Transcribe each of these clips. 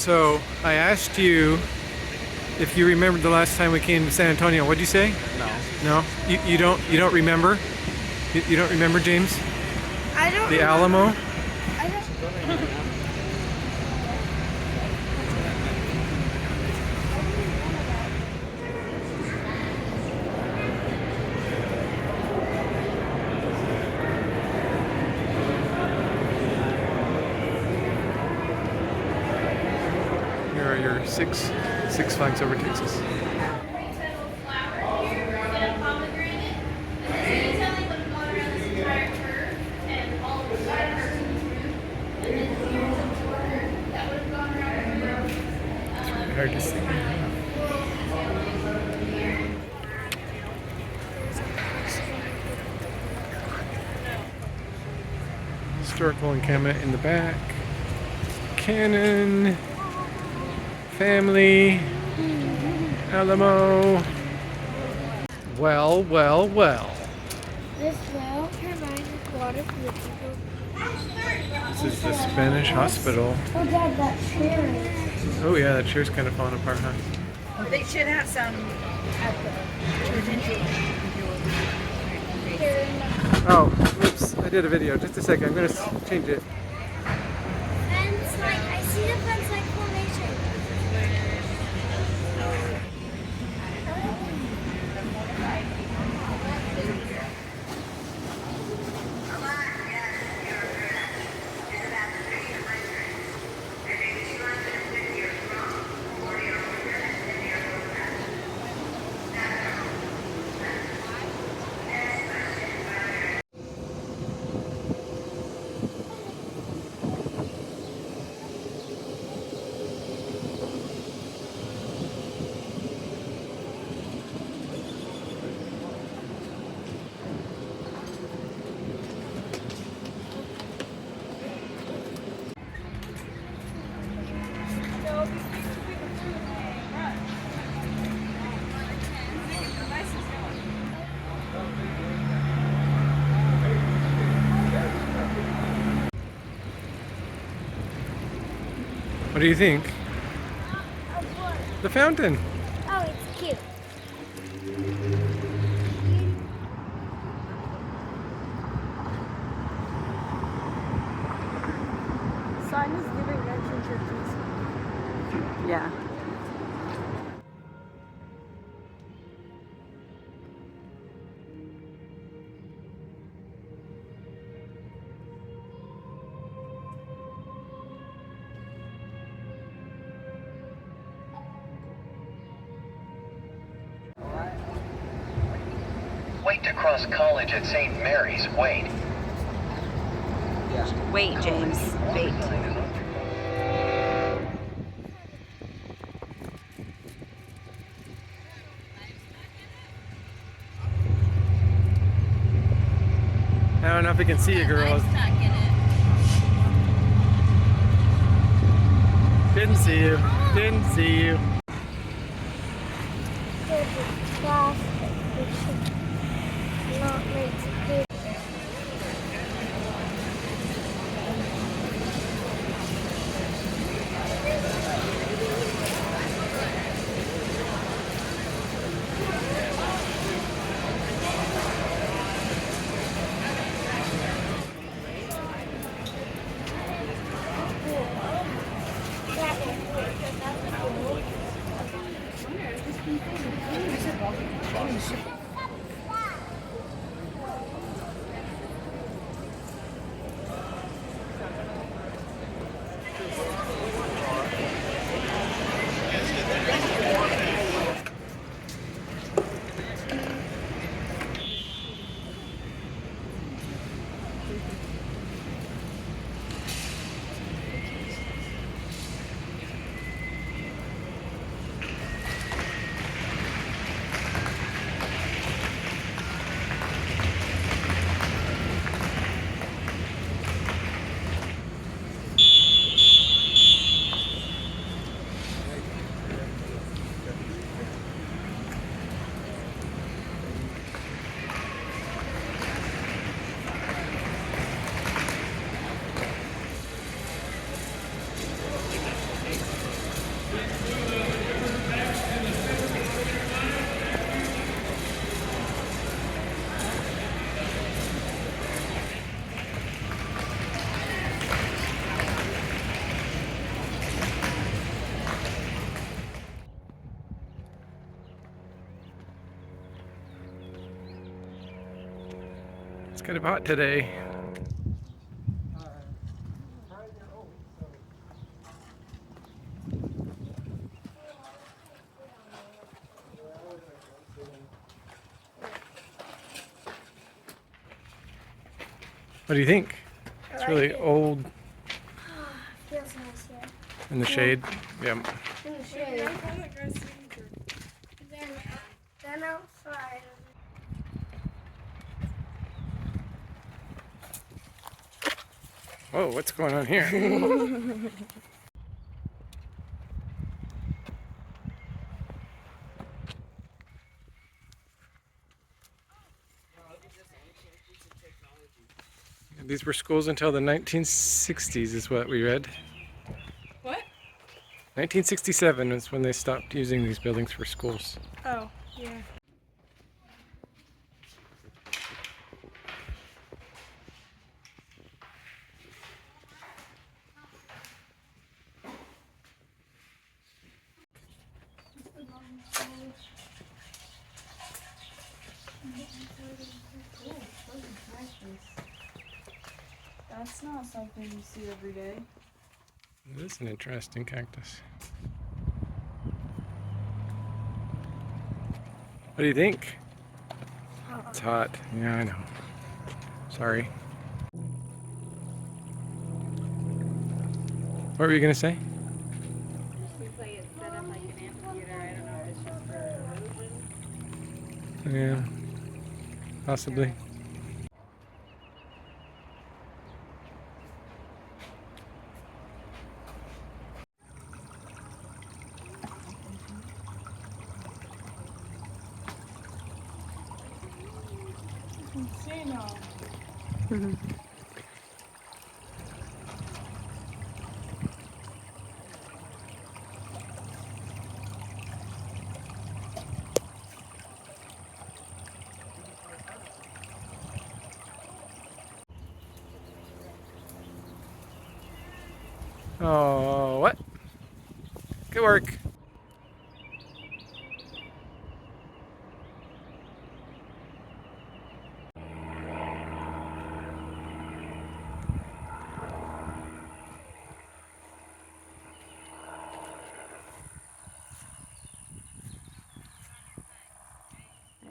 So I asked you if you remembered the last time we came to San Antonio. What'd you say? No. No? You don't remember? You don't remember, James? I don't. The Alamo? I don't. Here are your Six Flags Over Texas. Hard to see. Historical encampment in the back. Cannon. Family. Alamo. Well. This well provides water for the people. This is the Spanish hospital. Oh, Dad, that chair. Oh yeah, that chair's kind of falling apart, huh? They should have some at the Oh, oops, I did a video. Just a second, I'm going to change it. Fence like, I see the fence like formation. What do you think? The fountain. Oh, it's cute. sign is giving entrance. Yeah. Wait to cross college at St. Mary's. Wait. Wait, James. Wait. I don't know if we can see you, girls. Didn't see you. Didn't see you. There's a plastic. We should not make it. Kind of hot today. What do you think? It's really old Feels nice here. in the shade. Yeah. In the shade. Then outside. Whoa, what's going on here? These were schools until the 1960s is what we read. What? 1967 is when they stopped using these buildings for schools. Oh, yeah. That's not something you see every day. It is an interesting cactus. What do you think? It's hot. Yeah, I know. Sorry. What were you gonna say? Seems like it's set up like an amphitheater. I don't know if it's just for erosion. Yeah, possibly. Oh, what? Good work.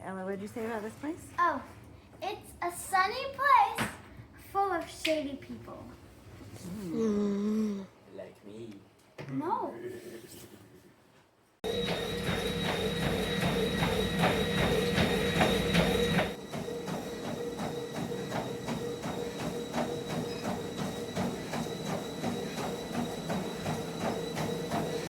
Ella, what did you say about this place? Oh, it's a sunny place full of shady people. Like me. No.